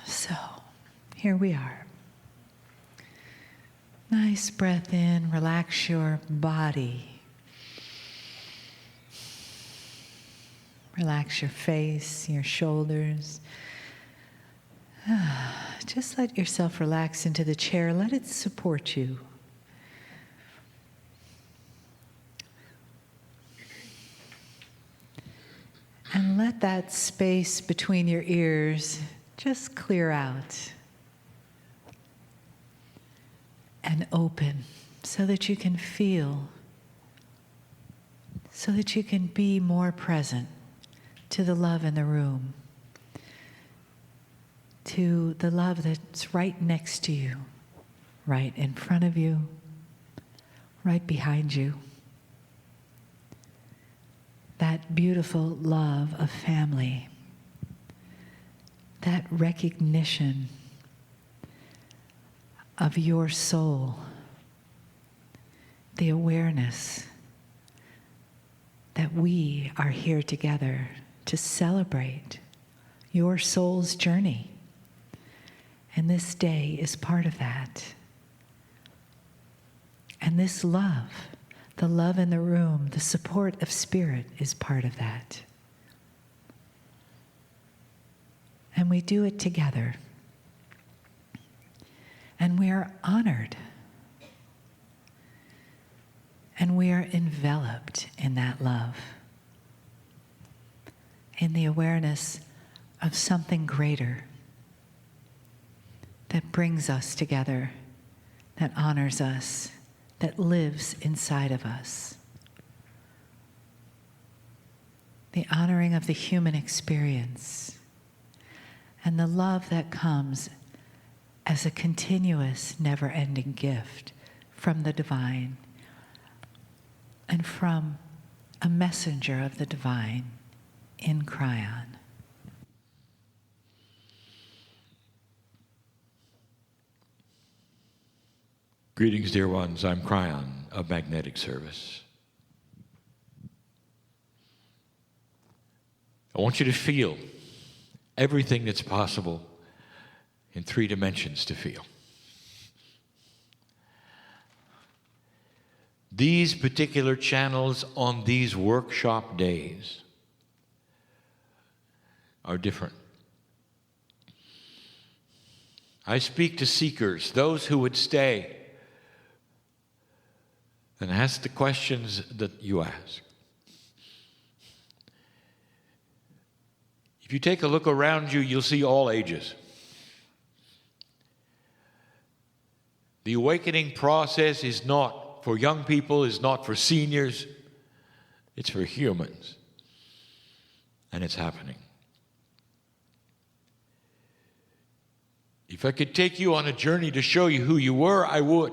So, here we are. Nice breath in, relax your body. Relax your face, your shoulders. Just let yourself relax into the chair. Let it support you. And let that space between your ears just clear out and open so that you can feel, so that you can be more present to the love in the room, to the love that's right next to you, right in front of you, right behind you. That beautiful love of family, that recognition of your soul, the awareness that we are here together to celebrate your soul's journey. And this day is part of that. And this love, the love in the room, the support of spirit is part of that. And we do it together. And we are honored. And we are enveloped in that love, in the awareness of something greater that brings us together, that honors us, that lives inside of us. The honoring of the human experience and the love that comes as a continuous, never-ending gift from the divine and from a messenger of the divine in Kryon. Greetings, dear ones. I'm Kryon of Magnetic Service. I want you to feel everything that's possible in 3 dimensions to feel. These particular channels on these workshop days are different. I speak to seekers, those who would stay and ask the questions that you ask. If you take a look around you, you'll see all ages. The awakening process is not for young people, is not for seniors. It's for humans. And it's happening. If I could take you on a journey to show you who you were, I would.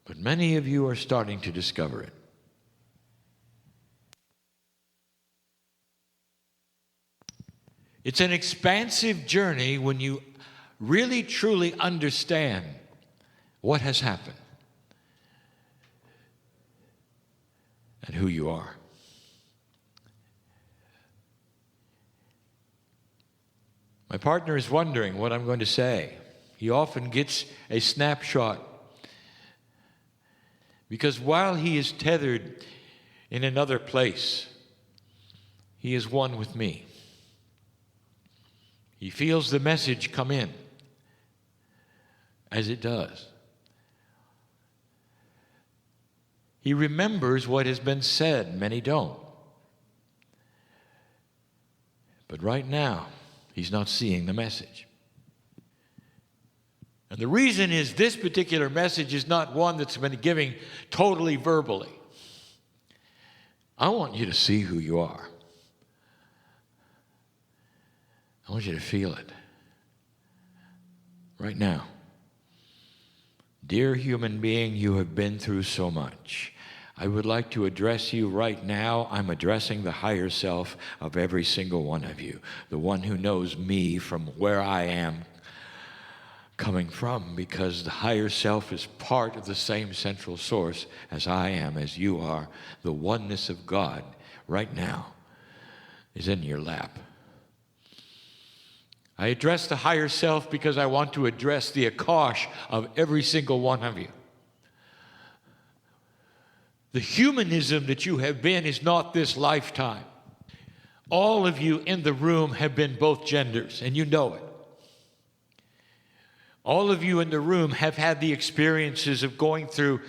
But many of you are starting to discover it. It's an expansive journey when you really truly understand what has happened and who you are. My partner is wondering what I'm going to say. He often gets a snapshot because while he is tethered in another place, he is one with me. He feels the message come in, as it does. He remembers what has been said. Many don't. But right now, he's not seeing the message. And the reason is this particular message is not one that's been given totally verbally. I want you to see who you are. I want you to feel it right now. Dear human being, you have been through so much. I would like to address you right now. I'm addressing the higher self of every single one of you, the one who knows me from where I am coming from, because the higher self is part of the same central source as I am, as you are. The oneness of God right now is in your lap. I address the higher self because I want to address the Akash of every single one of you. The humanism that you have been is not this lifetime. All of you in the room have been both genders, and you know it. All of you in the room have had the experiences of going through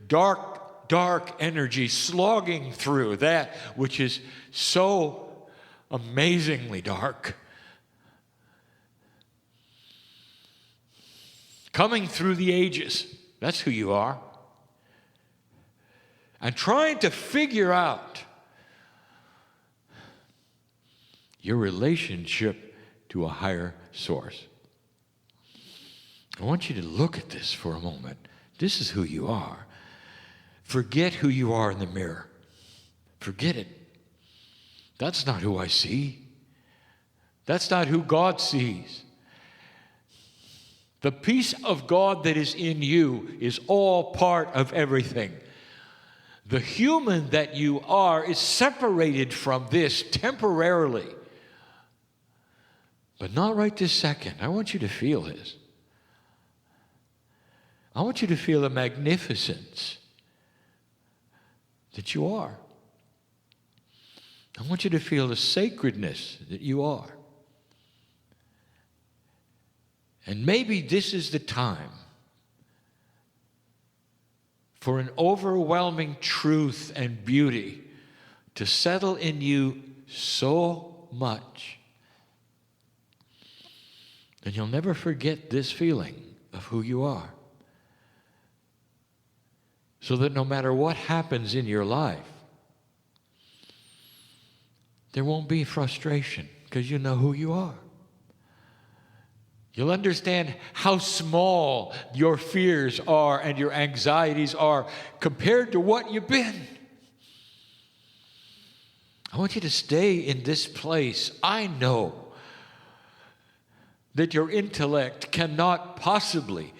dark energy, slogging through that which is so amazingly dark. Coming through the ages, that's who you are. And trying to figure out your relationship to a higher source. I want you to look at this for a moment. This is who you are. Forget who you are in the mirror. Forget it. That's not who I see. That's not who God sees. The peace of God that is in you is all part of everything. The human that you are is separated from this temporarily. But not right this second. I want you to feel this. I want you to feel the magnificence that you are. I want you to feel the sacredness that you are. And maybe this is the time for an overwhelming truth and beauty to settle in you so much that you'll never forget this feeling of who you are. So that no matter what happens in your life, there won't be frustration because you know who you are. You'll understand how small your fears are and your anxieties are compared to what you've been. I want you to stay in this place. I know that your intellect cannot possibly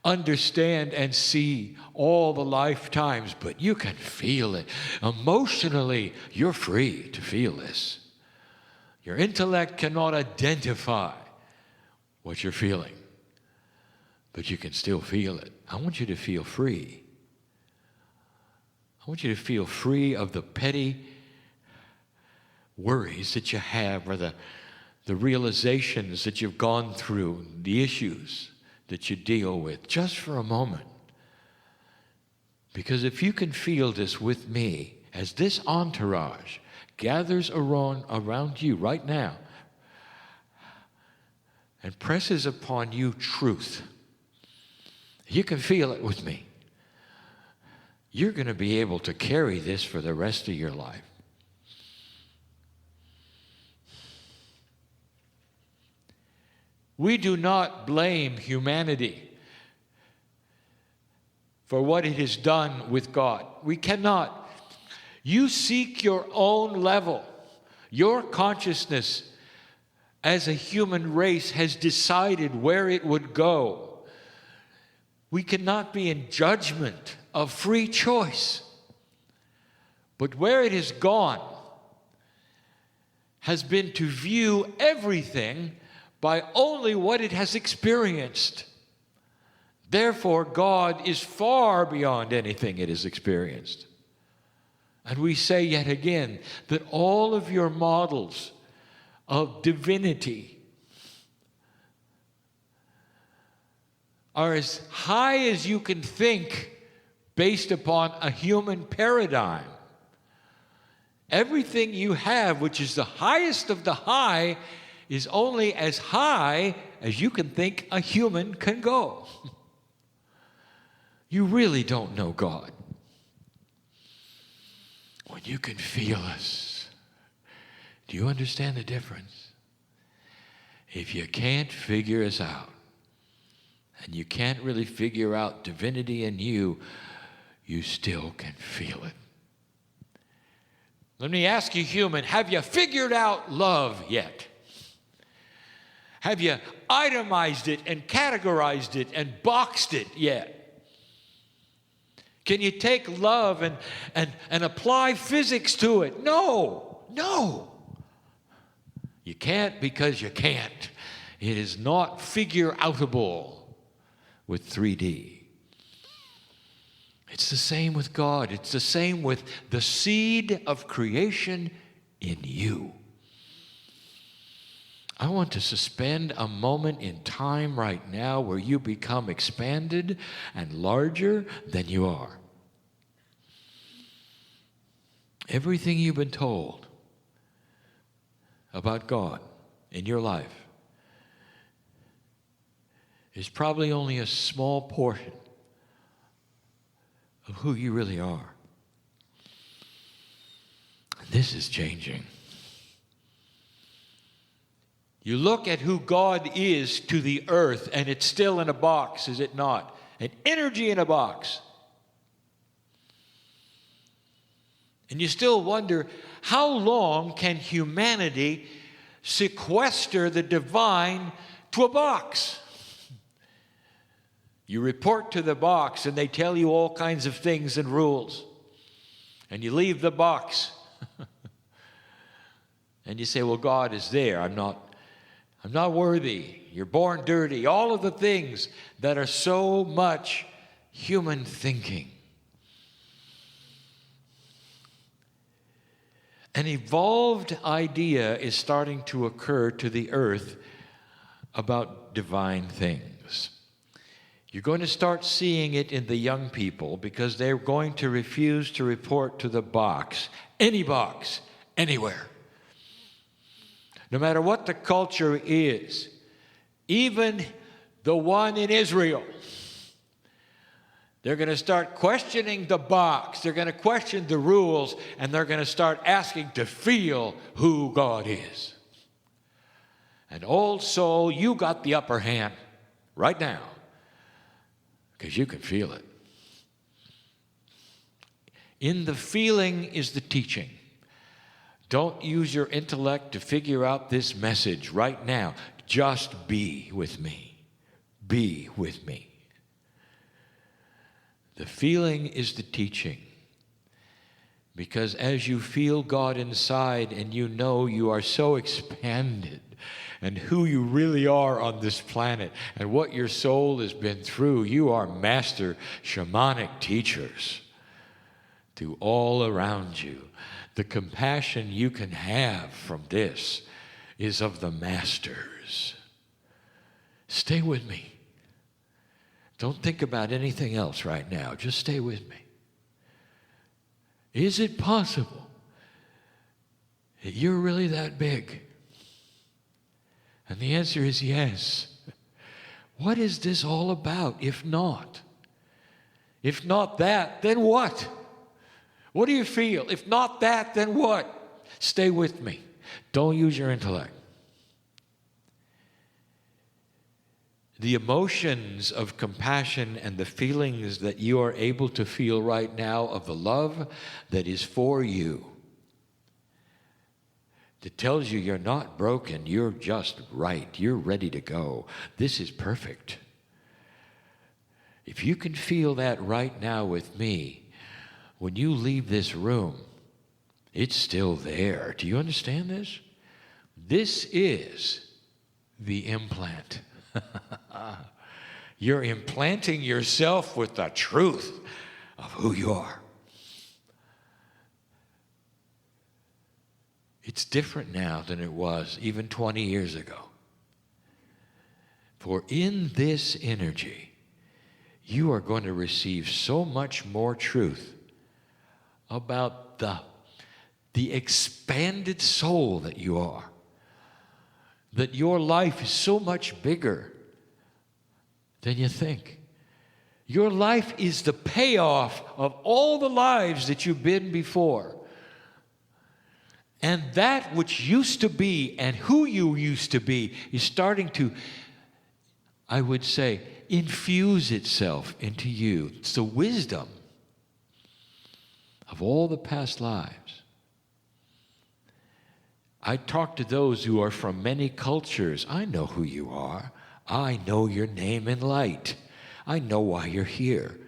understand and see all the lifetimes, but you can feel it. Emotionally, you're free to feel this. Your intellect cannot identify what you're feeling, but you can still feel it. I want you to feel free. I want you to feel free of the petty worries that you have, or the realizations that you've gone through, the issues that you deal with, just for a moment. Because if you can feel this with me, as this entourage gathers around you right now and presses upon you truth, you can feel it with me. You're going to be able to carry this for the rest of your life. We do not blame humanity for what it has done with God. We cannot. You seek your own level. Your consciousness as a human race has decided where it would go. We cannot be in judgment of free choice. But where it has gone has been to view everything by only what it has experienced. Therefore, God is far beyond anything it has experienced. And we say yet again that all of your models of divinity are as high as you can think based upon a human paradigm. Everything you have, which is the highest of the high, is only as high as you can think a human can go. You really don't know God when you can feel us. Do you understand the difference? If you can't figure us out, and you can't really figure out divinity in you, you still can feel it. Let me ask you, human, have you figured out love yet? Have you itemized it and categorized it and boxed it yet? Can you take love and apply physics to it? No. You can't, because you can't. It is not figure-outable with 3D. It's the same with God. It's the same with the seed of creation in you. I want to suspend a moment in time right now where you become expanded and larger than you are. Everything you've been told about God in your life is probably only a small portion of who you really are. This is changing. You look at who God is to the earth, and it's still in a box, is it not? An energy in a box. And you still wonder, how long can humanity sequester the divine to a box? You report to the box, and they tell you all kinds of things and rules. And you leave the box. And you say, well, God is there. I'm not worthy. You're born dirty. All of the things that are so much human thinking. An evolved idea is starting to occur to the earth about divine things. You're going to start seeing it in the young people because they're going to refuse to report to the box, anywhere. No matter what the culture is, even the one in Israel, they're going to start questioning the box, they're going to question the rules, and they're going to start asking to feel who God is. And old soul, you got the upper hand right now. Because you can feel it. In the feeling is the teaching. Don't use your intellect to figure out this message right now. Just be with me. Be with me. The feeling is the teaching. Because as you feel God inside and you know you are so expanded and who you really are on this planet and what your soul has been through, you are master shamanic teachers to all around you. The compassion you can have from this is of the masters. Stay with me. Don't think about anything else right now. Just stay with me. Is it possible that you're really that big? And the answer is yes. What is this all about if not? If not that, then what? What do you feel? If not that, then what? Stay with me. Don't use your intellect. The emotions of compassion and the feelings that you are able to feel right now of the love that is for you, that tells you you're not broken, you're just right, you're ready to go. This is perfect. If you can feel that right now with me, when you leave this room, it's still there. Do you understand this? This is the implant. You're implanting yourself with the truth of who you are. It's different now than it was even 20 years ago. For in this energy, you are going to receive so much more truth about the expanded soul that you are. That your life is so much bigger than you think. Your life is the payoff of all the lives that you've been before. And that which used to be and who you used to be is starting to, I would say, infuse itself into you. It's the wisdom of all the past lives. I talk to those who are from many cultures. I know who you are. I know your name in light. I know why you're here.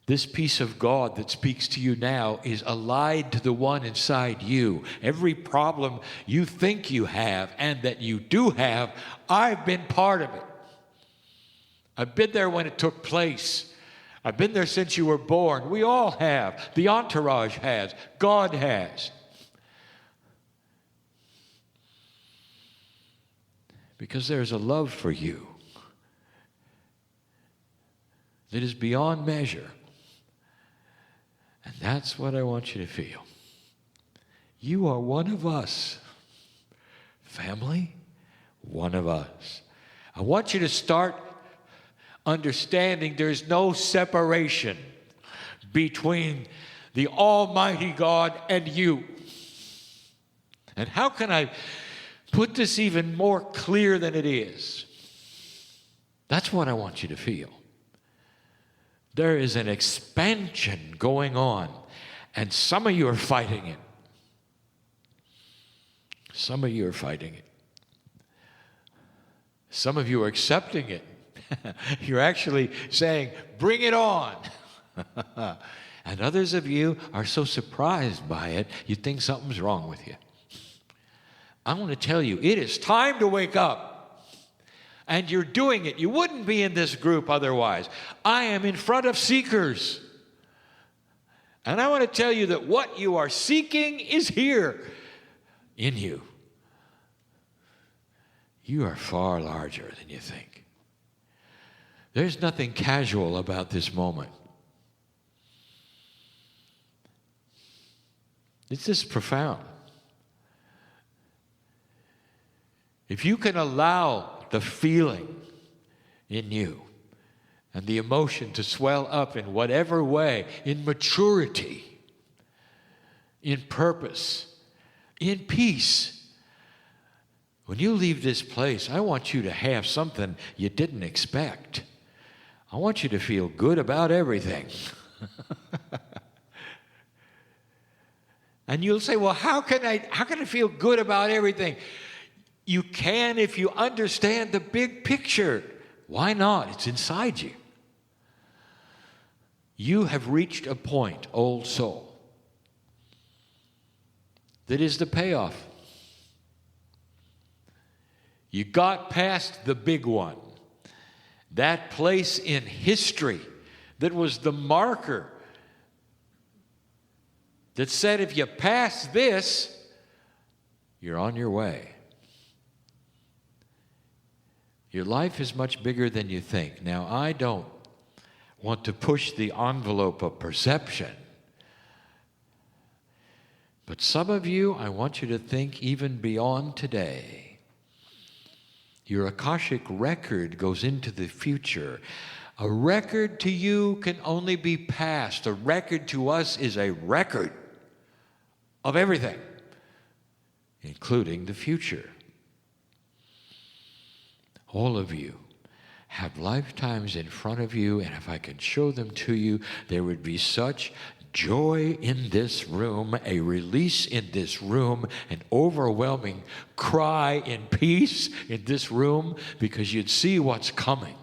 This peace of God that speaks to you now is allied to the one inside you. Every problem you think you have and that you do have, I've been part of it. I've been there when it took place. I've been there since you were born. We all have. The entourage has. God has. Because there's a love for you that is beyond measure. And that's what I want you to feel. You are one of us. Family, one of us. I want you to start understanding there's no separation between the Almighty God and you. And how can I put this even more clear than it is? That's what I want you to feel. There is an expansion going on, and some of you are fighting it. Some of you are fighting it. Some of you are accepting it. You're actually saying, bring it on. And others of you are so surprised by it, you think something's wrong with you. I want to tell you, it is time to wake up. And you're doing it. You wouldn't be in this group otherwise. I am in front of seekers. And I want to tell you that what you are seeking is here in you. You are far larger than you think. There's nothing casual about this moment. It's just profound. If you can allow the feeling in you and the emotion to swell up in whatever way, in maturity, in purpose, in peace, when you leave this place, I want you to have something you didn't expect. I want you to feel good about everything. And you'll say, well, how can I feel good about everything? You can if you understand the big picture. Why not? It's inside you. You have reached a point, old soul, that is the payoff. You got past the big one. That place in history that was the marker that said if you pass this, you're on your way. Your life is much bigger than you think. Now, I don't want to push the envelope of perception. But some of you, I want you to think even beyond today. Your Akashic record goes into the future. A record to you can only be past. A record to us is a record of everything, including the future. All of you have lifetimes in front of you, and if I could show them to you, there would be such joy in this room, a release in this room, an overwhelming cry in peace in this room, because you'd see what's coming.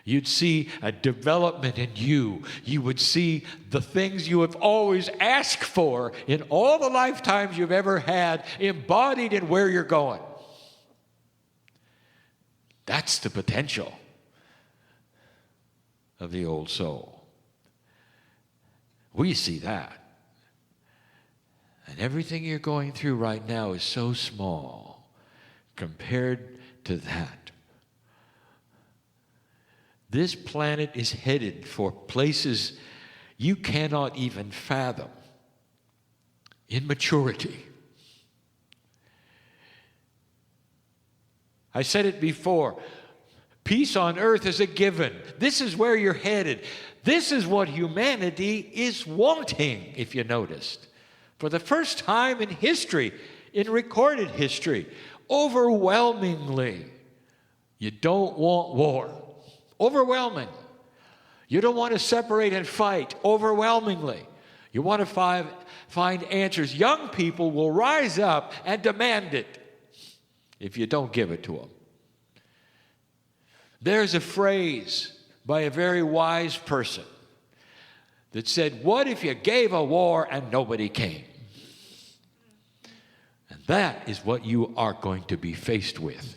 You'd see a development in you. You would see the things you have always asked for in all the lifetimes you've ever had embodied in where you're going. That's the potential of the old soul. We see that. And everything you're going through right now is so small compared to that. This planet is headed for places you cannot even fathom in maturity. I said it before. Peace on earth is a given. This is where you're headed. This is what humanity is wanting, if you noticed. For the first time in history, in recorded history, overwhelmingly, you don't want war. Overwhelming. You don't want to separate and fight. Overwhelmingly. You want to find answers. Young people will rise up and demand it if you don't give it to them. There's a phrase by a very wise person that said, what if you gave a war and nobody came? And that is what you are going to be faced with.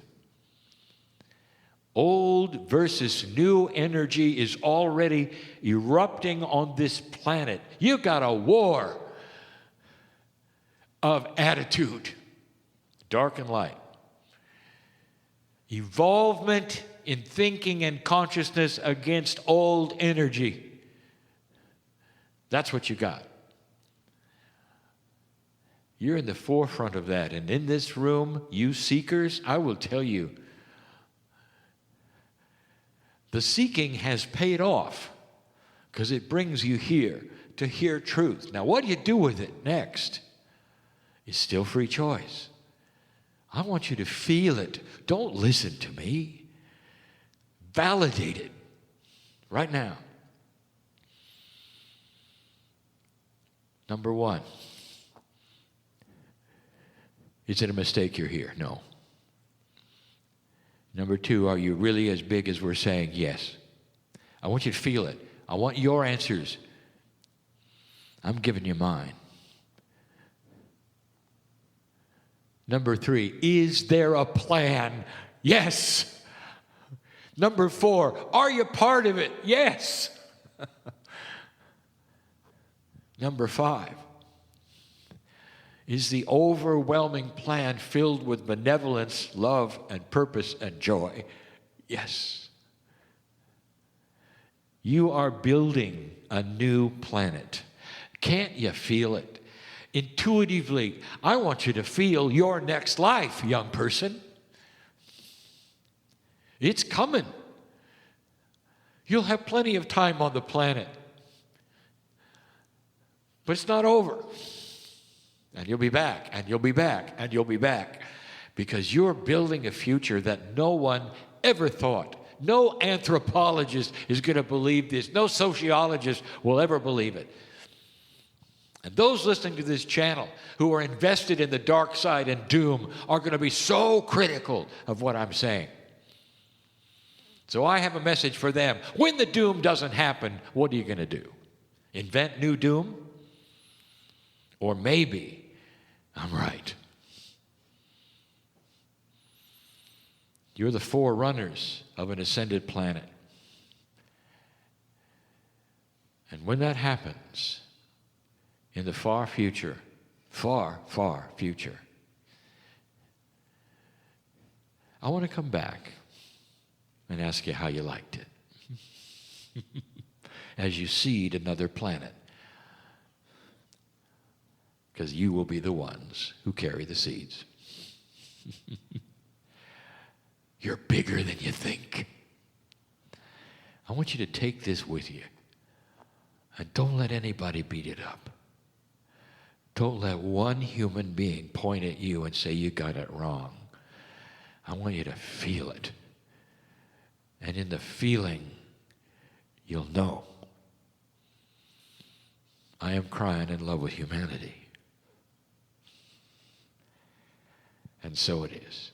Old versus new energy is already erupting on this planet. You've got a war of attitude, dark and light. Evolvement in thinking and consciousness against old energy. That's what you got. You're in the forefront of that. And in this room, you seekers, I will tell you, the seeking has paid off because it brings you here to hear truth. Now, what do you do with it next? It's still free choice. I want you to feel it. Don't listen to me. Validate it right now. Number one, is it a mistake you're here? No. Number two, are you really as big as we're saying? Yes. I want you to feel it. I want your answers. I'm giving you mine. Number three, is there a plan? Yes. Number four, are you part of it? Yes. Number five, is the overwhelming plan filled with benevolence, love, and purpose and joy? Yes. You are building a new planet. Can't you feel it? Intuitively, I want you to feel your next life, young person. It's coming. You'll have plenty of time on the planet. But it's not over. And you'll be back, and you'll be back, and you'll be back. Because you're building a future that no one ever thought. No anthropologist is going to believe this. No sociologist will ever believe it. And those listening to this channel who are invested in the dark side and doom are going to be so critical of what I'm saying. So I have a message for them. When the doom doesn't happen, what are you going to do? Invent new doom? Or maybe I'm right. You're the forerunners of an ascended planet. And when that happens, in the far future, far, far future, I want to come back and ask you how you liked it. As you seed another planet. Because you will be the ones who carry the seeds. You're bigger than you think. I want you to take this with you. And don't let anybody beat it up. Don't let one human being point at you and say you got it wrong. I want you to feel it. And in the feeling, you'll know. I am crying in love with humanity. And so it is.